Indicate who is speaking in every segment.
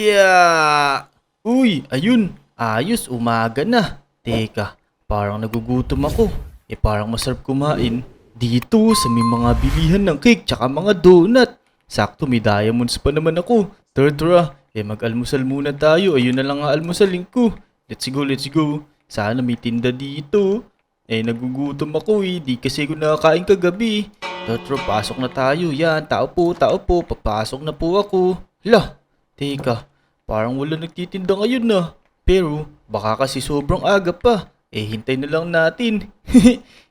Speaker 1: Yeah! Uy, ayun. Ayos, umaga na. Teka, parang nagugutom ako. Parang masarap kumain. Dito sa may mga bilihan ng cake tsaka mga donut. Sakto, may diamonds pa naman ako. Tara, mag-almusal muna tayo. Ayun na lang ang almusalin ko. Let's go. Sana may tinda dito. Nagugutom ako di kasi ko nakakain kagabi. Tara, pasok na tayo. Yan, tao po. Papasok na po ako. Hala, teka, parang wala nagtitinda ngayon na. Pero baka kasi sobrang aga pa. Hintay na lang natin.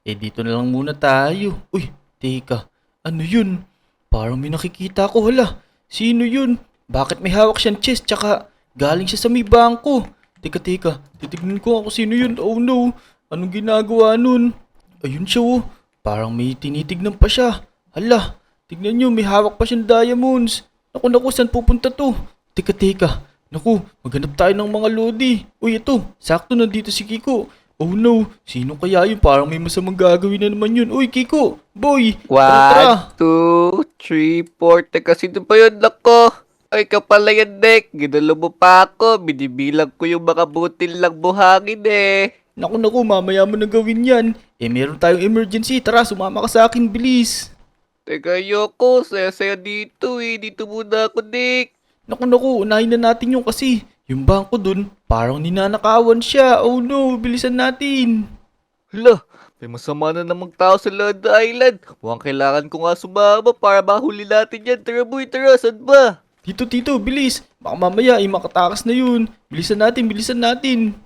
Speaker 1: Dito na lang muna tayo. Uy, teka, ano yun? Parang may nakikita ko, hala. Sino yun? Bakit may hawak siyang chest tsaka galing siya sa may bangko? Teka, titignan ko ako sino yun. Oh no, anong ginagawa nun? Ayun siya oh, parang may tinitignan pa siya. Hala, tignan nyo, may hawak pa siyang diamonds. Naku, saan pupunta to? Teka. Naku, maghanap tayo ng mga lodi. Uy, ito, sakto nandito si Kiko. Oh no, sino kaya yun? Parang may masamang gagawin na naman yun. Uy, Kiko, boy, tara.
Speaker 2: 1, 2, 3, 4. Teka, sino pa yun? Nako. Ay, kapala yan, Nick. Ginulo mo pa ako. Binibilang ko yung mga butil lang buhangin eh.
Speaker 1: Naku, mamaya mo na gawin yan. Meron tayong emergency. Tara, sumama ka sa akin, bilis.
Speaker 2: Teka, ayoko. Saya-saya dito eh. Dito muna ako, Nick.
Speaker 1: Naku, unahin na natin yung kasi. Yung bangko dun, parang ninanakawan siya. Oh no, bilisan natin.
Speaker 2: Hala, may masama na namang tao sa Lord Island. Mukhang kailangan ko nga sumama para mahuli natin yan. Tara, boy, tara. Saan ba?
Speaker 1: Tito, bilis. Baka mamaya makatakas na yun. Bilisan natin.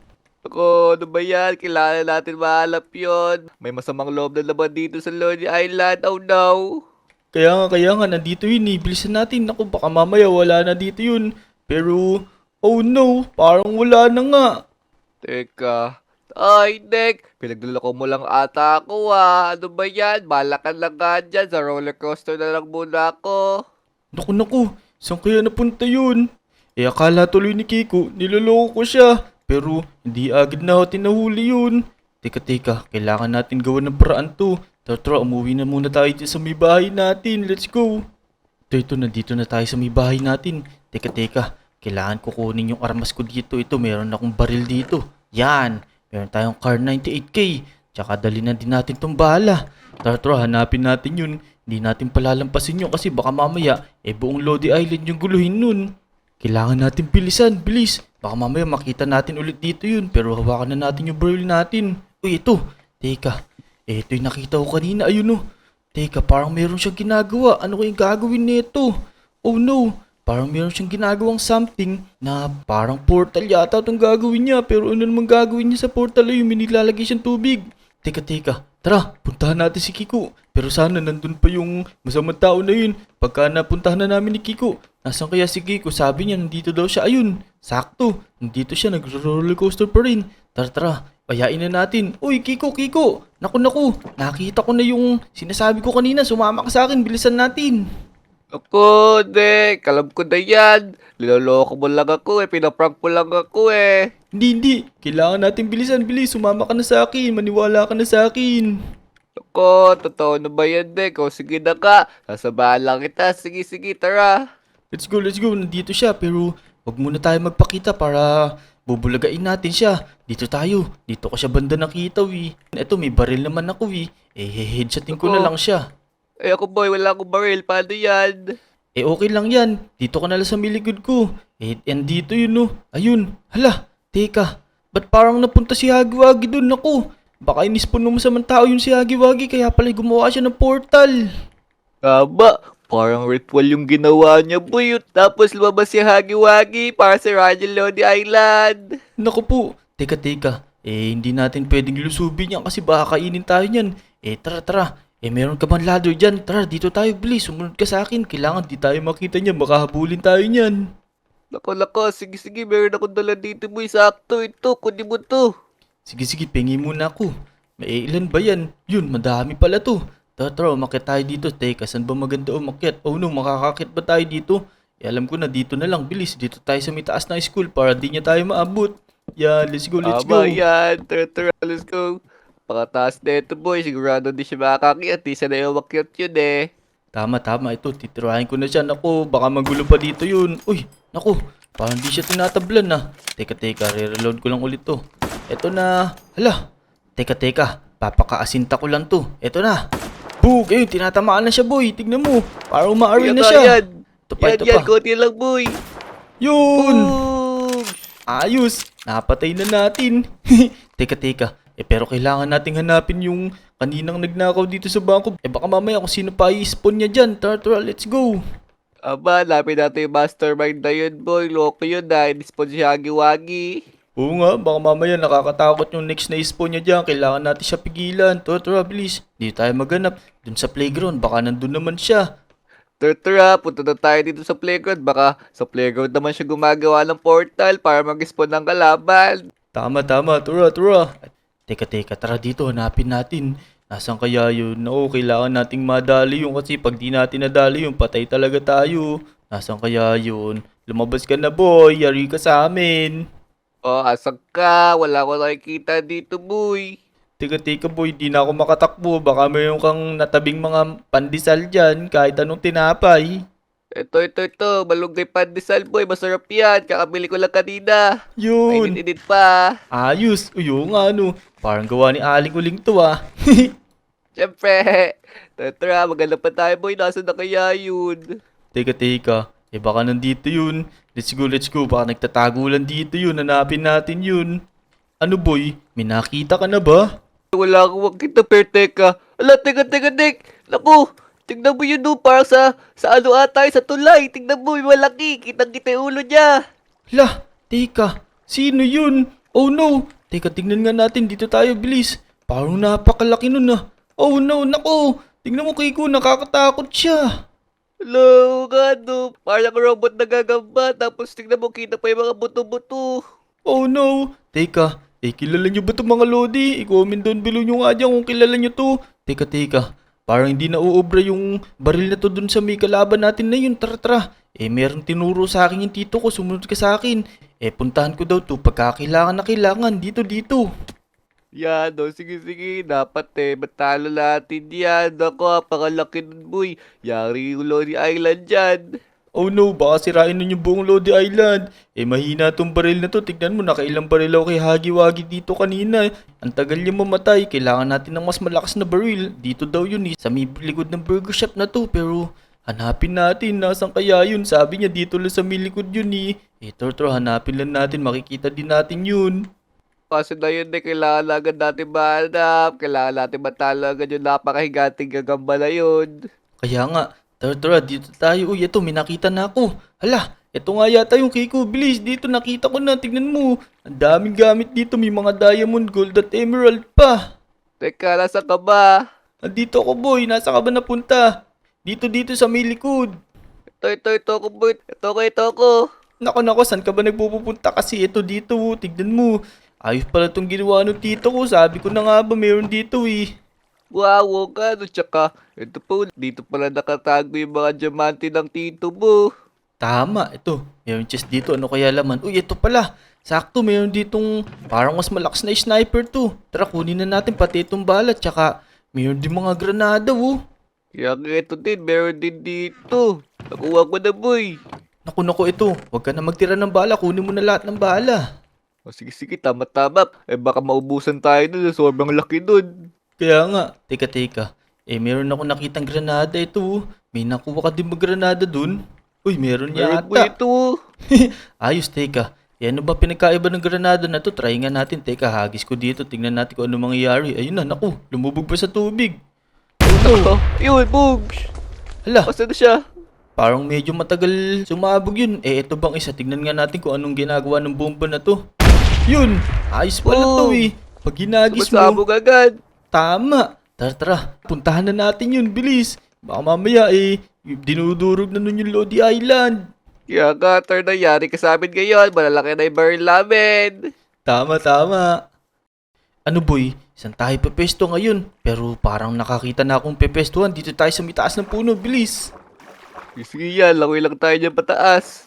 Speaker 2: Ako, ano ba yan? Kailangan natin mahalap yun. May masamang loob na laban dito sa Lonely Island. Oh no!
Speaker 1: Kaya nga, nandito yun bilisan natin. Naku, baka mamaya wala na dito yun. Pero, oh no, parang wala na nga.
Speaker 2: Teka. Ay, Nick. Pinagluloko mo lang ata ako ah. Ano ba yan? Balakan lang nga dyan. Sa roller coaster na lang muna ako.
Speaker 1: Naku, saan kaya napunta yun? Akala tuloy ni Kiko, niloloko ko siya. Pero, hindi agad na ako tinahuli yun. Teka, kailangan natin gawan ng paraan to. Tara, umuwi na muna tayo dito sa may bahay natin. Let's go. Ito, nandito na tayo sa may bahay natin. Teka. Kailangan ko kunin yung armas ko dito. Ito, meron akong baril dito. Yan. Meron tayong car 98K. Tsaka dali na din natin tong bala. Tara, hanapin natin yun. Hindi natin palalampasin yun kasi baka mamaya, buong Lodi Island yung guluhin nun. Kailangan natin bilisan, bilis. Baka mamaya makita natin ulit dito yun. Pero hawakan na natin yung baril natin. Uy, ito. Teka. Ito yung nakita ko kanina. Ayun oh. Teka, parang meron siyang ginagawa. Ano kayong gagawin nito? Oh no. Parang meron siyang ginagawang something na parang portal yata itong gagawin niya. Pero ano naman gagawin niya sa portal ay yung nilalagay siyang tubig. Teka. Tara, puntahan natin si Kiko. Pero sana nandun pa yung masamang tao na yun. Pagka napuntahan na namin ni Kiko, nasan kaya si Kiko? Sabi niya nandito daw siya. Ayun, sakto. Nandito siya, nag-roller coaster pa rin. Tara. Payain na natin. Uy, Kiko. Naku. Nakita ko na yung sinasabi ko kanina. Sumama ka sa akin. Bilisan natin.
Speaker 2: Ako, Nick. Alam ko na yan. Niloloko mo lang ako eh. Pinaprank mo lang ako eh.
Speaker 1: Hindi. Kailangan natin bilisan. Bilis, sumama ka na sa akin. Maniwala ka na sa akin.
Speaker 2: Ako, totoo na ba yan, Nick? O sige na ka. Sasabahan lang kita. Sige, tara.
Speaker 1: Let's go. Nandito siya. Pero wag muna tayo magpakita para bubulagain natin siya. Dito tayo. Dito ko siya banda nakita, Eto, may baril naman ako, headshotin ko na lang siya.
Speaker 2: Ako boy, wala akong baril. Paano yan?
Speaker 1: Okay lang yan. Dito ka na lang sa milikod ko. Andito yun, Ayun. Hala, teka. Ba't parang napunta si Hagiwagi dun? Naku, baka inispon mo sa tao yun si Hagiwagi kaya pala gumawa siya ng portal.
Speaker 2: Tama. Parang ritual yung ginawa niya, boy. Tapos lumabas si Hagiwagi para sa Radyo Lodi Island.
Speaker 1: Naku po. Teka. Hindi natin pwedeng lusubin yan kasi baka kainin tayo niyan. Tara. Meron ka bang ladder dyan? Tara, dito tayo, bilis. Sumunod ka sa akin. Kailangan di tayo makita niya. Baka habulin tayo niyan.
Speaker 2: Nako. Sige. Meron akong dala dito, boy. Sakto ito. Kunin mo to.
Speaker 1: Sige, pengi muna ako. May ilan ba yan? Yun, madami pala to. Tara, umakyat tayo dito. Teka, saan ba maganda umakyat? Oh no, makakakit ba tayo dito? Alam ko na, dito na lang. Bilis, dito tayo sa may taas ng school para di niya tayo maabot. Yan, let's go.
Speaker 2: Tama yan. Tara. Let's go. Pakataas na ito, boy. Sigurado di siya makakakyat. Di siya na umakyat yun eh.
Speaker 1: Tama. Ito, titirahin ko na siya. Naku, baka magulo pa dito yun. Uy, naku, Parang di siya tinatablan na. Teka, re-reload ko lang ulit to. Eto na. Hala. Teka. Papakaasinta ko lang to. Eto na. Boog! Ayun, tinatamaan na siya, boy. Tignan mo. Parang umaari na siya.
Speaker 2: Yan.
Speaker 1: Ito pa.
Speaker 2: Konti lang, boy.
Speaker 1: Yun!
Speaker 2: Boom!
Speaker 1: Ayos! Napatay na natin. Teka. Pero kailangan nating hanapin yung kaninang nagnakaw dito sa bangko. Baka mamaya kung sino pa i-spawn niya dyan. Tara, let's go.
Speaker 2: Aba, lapit natin yung mastermind na yun, boy. Loko yun na. Indispon si Hagi-Wagi.
Speaker 1: Oo nga, baka mamaya nakakatakot yung next na spawn niya dyan. Kailangan natin siya pigilan. Tara, bilis. Dito tayo maghanap. Dun sa playground, baka nandun naman siya.
Speaker 2: Tara, punta na tayo dito sa playground. Baka sa playground naman siya gumagawa ng portal para mag-spawn ng kalaban.
Speaker 1: Tama. Tara. Teka, tara dito. Hanapin natin. Nasaan kaya yun? Oo, kailangan nating madali yun kasi pag di natin nadali yun, patay talaga tayo. Nasaan kaya yun? Lumabas ka na, boy. Yari ka sa amin.
Speaker 2: Oh, asan ka? Wala ko nakikita dito, boy.
Speaker 1: Teka, boy. Di na ako makatakbo. Baka mayroon kang natabing mga pandesal dyan kahit anong tinapay.
Speaker 2: Ito. Malunggay pandesal, boy. Masarap yan. Kakabili ko lang kanina.
Speaker 1: Yun.
Speaker 2: Mainit-init pa.
Speaker 1: Ayos. Uyo nga, ano. Parang gawa ni Aling Uling to, ah.
Speaker 2: Siyempre. Tara, maganda pa tayo, boy. Nasaan na kaya yun?
Speaker 1: Teka. Baka nandito yun. Let's go. Baka nagtatago lang dito yun. Hanapin natin yun. Ano, boy? May nakita ka na ba?
Speaker 2: Wala akong makita, pero teka. Ala, teka. Naku, tignan mo yun, no. Parang sa ano ata, sa tulay. Tignan mo, yung malaki. Kitang-kita yung ulo niya.
Speaker 1: Lah, teka. Sino yun? Oh no. Teka, tingnan nga natin. Dito tayo, bilis. Parang napakalaki nun, ah. Oh no, nako. Tingnan mo, Kiko. Nakakatakot siya.
Speaker 2: Hello, no. Parang robot na gagamba. Tapos tignan mo, kita pa yung mga buto-buto.
Speaker 1: Oh no. Teka, kilala nyo ba itong mga Lodi? I-comment down below nyo nga dyan kung kilala nyo to. Teka. Parang hindi na uobra yung baril na to dun sa may kalaban natin na yun. Tara. Meron tinuro sa akin yung tito ko. Sumunod ka sa akin. Puntahan ko daw to pagka kailangan na kailangan. Dito.
Speaker 2: Yan, no. Sige. Dapat matalo natin yan. Ako, pakalaki nun, boy. Yari yung Lodi Island dyan.
Speaker 1: Oh no, baka sirain nun yung buong Lodi Island. Mahina tong baril na to. Tignan mo, nakailang baril ako kay Hagi-Wagi dito kanina. Ang tagal niya mamatay. Kailangan natin ng mas malakas na baril. Dito daw yun sa may likod ng burger shop na to. Pero hanapin natin, nasan kaya yun? Sabi niya dito lang sa may likod yun eh. Tara, hanapin lang natin. Makikita din natin yun.
Speaker 2: Kasi na yun, kailangan agad natin mahanap. Kailangan natin matalo agad yung napakahigating gagamba na yun.
Speaker 1: Kaya nga, tara, dito tayo. Uy, eto, may nakita na ako. Hala, eto nga yata yung Kiko. Bilis, dito nakita ko na. Tignan mo. Ang daming gamit dito. May mga diamond, gold at emerald pa.
Speaker 2: Teka, nasa ka ba?
Speaker 1: Nandito ako, boy. Nasa ka ba napunta? Dito sa may likod.
Speaker 2: Ito ko, boy. Ito ko.
Speaker 1: Nako, saan ka ba nagpupunta? Kasi ito dito, tignan mo. Ayos pala itong ginawa ng tito ko. Sabi ko na nga ba, mayroon dito eh.
Speaker 2: Wow, no. Tsaka, ito po, dito pala nakatago yung mga diamante ng tito mo.
Speaker 1: Tama, ito. Mayroon chest dito. Ano kaya laman? Uy, ito pala. Sakto, mayroon ditong parang mas malakas na sniper to. Tara, kunin na natin pati itong balat. Tsaka, mayroon din mga granada, oh.
Speaker 2: Kaya nga ito din, meron din dito. Nakuha ko na, boy.
Speaker 1: Naku, ito. Huwag ka na magtira ng bala. Kunin mo na lahat ng bala.
Speaker 2: O sige, tama. Baka maubusan tayo nun, sobrang laki nun.
Speaker 1: Kaya nga, teka. Meron ako nakitang granada ito, oh. May nakuha ka din ba granada dun? Uy, meron
Speaker 2: Meron po
Speaker 1: yata.
Speaker 2: ito.
Speaker 1: Ayos, teka. Ano ba pinagkaiba ng granada na to? Try nga natin. Teka, hagis ko dito. Tingnan natin kung ano mangyayari. Ayun na, naku. Lumubog pa sa tubig.
Speaker 2: Oh, yun, bugs.
Speaker 1: Hala,
Speaker 2: Asa na siya?
Speaker 1: parang medyo matagal sumabog yun. Ito bang isa? Tignan nga natin kung anong ginagawa ng bomba na to. Yun! Ayos pala to
Speaker 2: Oh.
Speaker 1: eh. Pag ginagis mo,
Speaker 2: Sumasabog agad.
Speaker 1: tama. Tara. Puntahan na natin yun. Bilis. Baka mamaya dinudurog na nun yung Lodi Island.
Speaker 2: Kaya nga, nangyari ka sa amin ngayon. Malalaki na yung baril namin.
Speaker 1: Tama. Ano boy, saan tayo pepesto ngayon? Pero parang nakakita na akong pepestuhan. Dito tayo sa mitaas ng puno. Bilis.
Speaker 2: Sige yan, langoy lang tayo dyan pataas.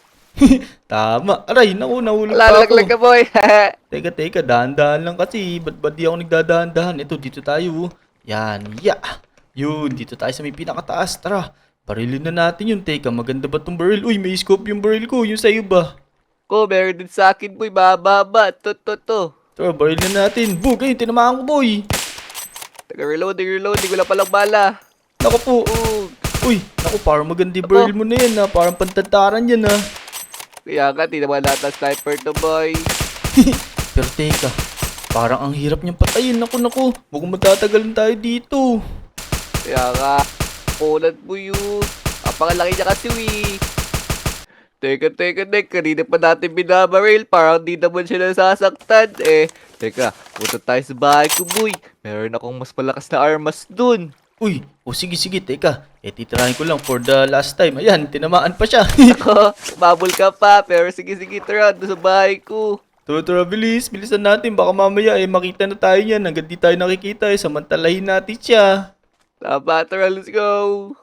Speaker 1: Tama. Aray, naku, nahulog pa ako.
Speaker 2: Lalaglag ka, boy.
Speaker 1: Teka, dahan-dahan lang kasi. Ba't di ako nagdadahan-dahan? Ito, dito tayo. Yan, Yun, dito tayo sa may pinakataas. Tara, barilin na natin yun. Teka, maganda ba tong baril? Uy, may scope yung baril ko. Yung sa'yo ba?
Speaker 2: Ko, meron din sa akin, boy. Mahaba. To.
Speaker 1: Tara, baril na natin. Bug, ayun, tinamaan ko, boy.
Speaker 2: Taga reloading. Wala palang bala.
Speaker 1: Naku po.
Speaker 2: Oh,
Speaker 1: Uy, naku, parang magandi baril mo na yan, ha. Parang pantantaran yan, ha.
Speaker 2: kaya nga, di naman lahat ng sniper to, boy.
Speaker 1: Pero teka, parang ang hirap niyang patayin. Naku. Mukhang magtatagalan tayo dito.
Speaker 2: Kaya nga, kulat mo yun. Apangalaki niya kasi, wi. Teka, Nick. Kanina pa natin binabaril. Parang di naman siya nasasaktan. Teka, punta tayo sa bahay ko, boy. Meron akong mas malakas na armas dun.
Speaker 1: Uy, sige, teka. Titirahin ko lang for the last time. Ayan, tinamaan pa siya.
Speaker 2: Ako, babol ka pa. Pero sige, tara. Doon sa bahay ko.
Speaker 1: Tara, bilisan natin. Baka mamaya makita na tayo yan. Hanggang di tayo nakikita samantalahin natin siya.
Speaker 2: Tama, tara. Let's go.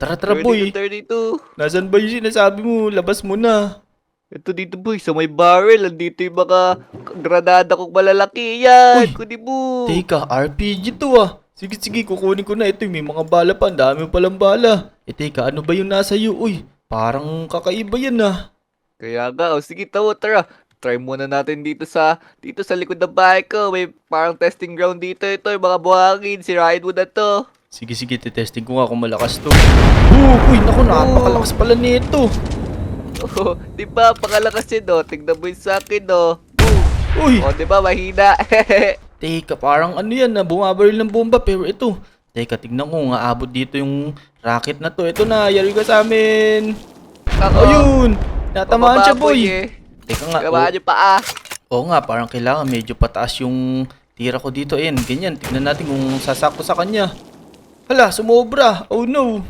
Speaker 1: Tara, boy.
Speaker 2: 32.
Speaker 1: Nasaan ba yung sinasabi mo? Labas mo na.
Speaker 2: Ito dito, boy. Sa may barrel. Andito yung mga granada kong malalaki. Yan.
Speaker 1: Uy,
Speaker 2: Kunin mo.
Speaker 1: Teka, RPG to ah. Sige, kukunin ko na. Ito, may mga bala pa. Ang dami palang bala. Teka, ano ba yung nasa iyo? Uy, parang kakaiba yan ah.
Speaker 2: Kaya nga. Sige, tara. Try muna natin dito sa likod ng bahay ko. May parang testing ground dito. Ito yung mga buhangin. Sirahin mo na to.
Speaker 1: Sige, testing ko nga kung malakas to. Uy, naku, napakalakas pala nito.
Speaker 2: Oh, di ba? Pakalakas yun, no? Tignan mo yun sa akin, no?
Speaker 1: Uy,
Speaker 2: Oh, di ba? Mahina.
Speaker 1: teka, parang ano yan na bumabaril ng bomba pero ito. Teka, tignan ko nga abot dito yung rocket na to. Ito na, yari ka sa amin.
Speaker 2: Ako.
Speaker 1: Ayun, natamaan siya boy. Teka nga,
Speaker 2: Gamaan niyo pa, ah.
Speaker 1: oo nga, parang kailangan medyo pataas yung tira ko dito. Ayan, ganyan, tignan natin kung sasakto sa kanya. Hala, sumobra. Oh no.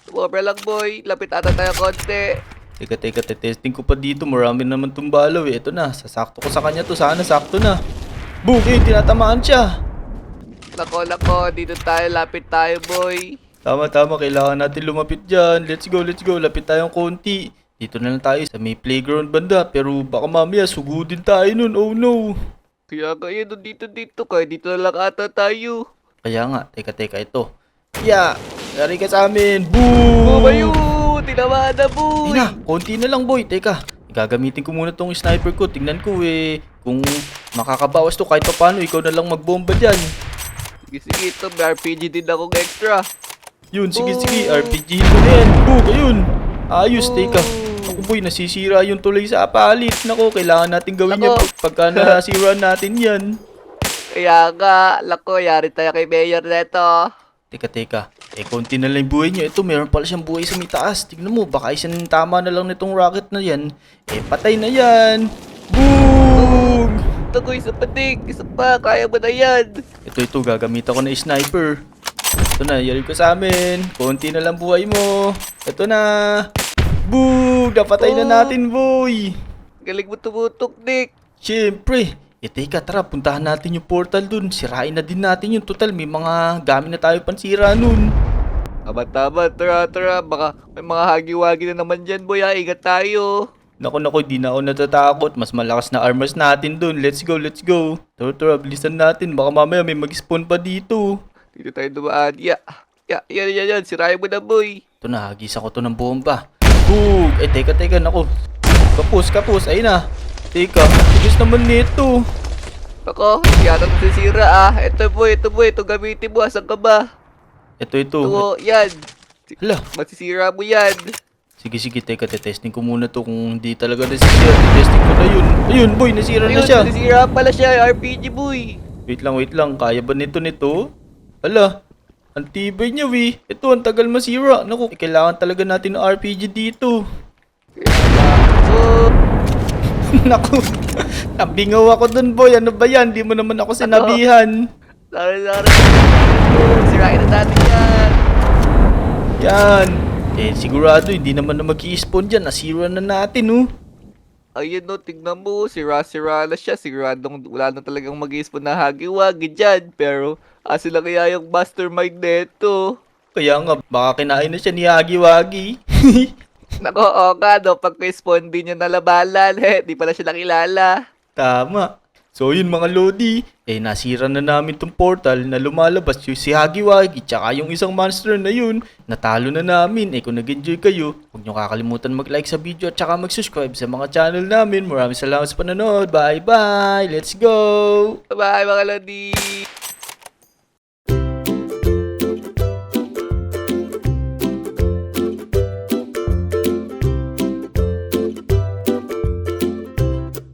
Speaker 2: Sobra lang, boy. Lapit ata tayo konti.
Speaker 1: Teka, testing ko pa dito. Marami naman itong balaw eh. Ito na, sasakto ko sa kanya to. Sana sakto na. Boom, tinatamaan siya.
Speaker 2: Lako. Dito tayo. Lapit tayo, boy.
Speaker 1: Tama, kailangan natin lumapit dyan. Let's go, lapit tayong konti. Dito na lang tayo sa may playground banda. Pero baka mamaya sugudin tayo nun. Oh no.
Speaker 2: Kaya kayo dito. Kaya dito na lang ata tayo.
Speaker 1: Kaya nga, teka, ito. Yeah, yari ka sa amin. Boom!
Speaker 2: Bumayo! Tinamaan na, boy!
Speaker 1: Ay na, konti na lang boy. Teka, gagamitin ko muna tong sniper ko. Tingnan ko kung makakabawas to kahit pa paano. Ikaw na lang magbomba dyan.
Speaker 2: Sige, ito. May RPG din akong extra.
Speaker 1: Yun, sige,
Speaker 2: Oh.
Speaker 1: RPG mo na yan. Boom, ayun. Ayos,
Speaker 2: Oh.
Speaker 1: teka. Ako boy, nasisira yung tuloy sa palit. Nako, kailangan natin gawin yan
Speaker 2: Nako.
Speaker 1: pagka nasira natin yan.
Speaker 2: Kaya nga, lako, yari tayo kay Mayor neto.
Speaker 1: Teka. Konti na lang yung buhay niya. Ito, meron pala siyang buhay sa may taas. Tignan mo, baka isang tama na lang nitong rocket na yan. Patay na yan. Boom!
Speaker 2: Ito ko, isa pa, Nick. Isa pa, kaya mo na yan.
Speaker 1: Ito, gagamitan ko na sniper. Ito na, yari ko sa amin. Konti na lang buhay mo. Ito na. Boom! Napatay na natin, boy.
Speaker 2: Galing mo tumutok, Nick.
Speaker 1: Siyempre. Teka, tara, puntahan natin yung portal dun. Sirain na din natin yung total. May mga gamit na tayo pansira nun.
Speaker 2: Tama, tara. Baka may mga hagi-wagi na naman dyan, boy. Ingat tayo.
Speaker 1: Naku, di na ako natatakot. Mas malakas na armors natin dun. Let's go. Tara, bilisan natin. Baka mamaya may mag-spawn pa dito.
Speaker 2: Dito tayo dumaan. Yan. Sirahin mo na, boy.
Speaker 1: Ito na, hagis ako to ng bomba. Boom! Teka, naku. Kapus, ayun na. Teka, bilis naman nito.
Speaker 2: Ako, yata nasisira, ah. Ito, boy. Ito gamitin mo. Asan ka ba?
Speaker 1: Ito.
Speaker 2: Ito, yan.
Speaker 1: Hala.
Speaker 2: Masisira mo yan.
Speaker 1: Sige, teka, testing ko muna to kung hindi talaga nasisira. Testing ko na yun. Ayun, boy, nasira na
Speaker 2: Ayun,
Speaker 1: siya.
Speaker 2: nasisira pala siya. RPG, boy.
Speaker 1: Wait lang. Kaya ba nito? Hala, ang tibay niya, wi. Ito, ang tagal masira. Naku, kailangan talaga natin ng RPG dito.
Speaker 2: So,
Speaker 1: Naku, nabingaw ako dun, boy. Ano ba yan? Di mo naman ako sinabihan.
Speaker 2: sorry. Sirain na natin yan.
Speaker 1: Yan. Sigurado, hindi naman na mag-i-spawn dyan. Nasira na natin, oh.
Speaker 2: Ayun, no, tignan mo. Sira na siya. Siguradong wala na talagang mag-i-spawn na hagi-wagi dyan. Pero, sila kaya yung mastermind neto.
Speaker 1: Kaya nga, baka kinain na siya ni Hagi-Wagi.
Speaker 2: Nako, o nga, no, pag may spawn din niya nalabalan, di pala siya nakilala.
Speaker 1: Tama. So yun mga Lodi, nasira na namin tong portal na lumalabas yung si Hagiwagi tsaka yung isang monster na yun. Natalo na namin. Kung nag-enjoy kayo, huwag nyo kakalimutan mag-like sa video at tsaka mag-subscribe sa mga channel namin. Maraming salamat sa panonood. Bye bye! Let's go!
Speaker 2: Bye mga Lodi!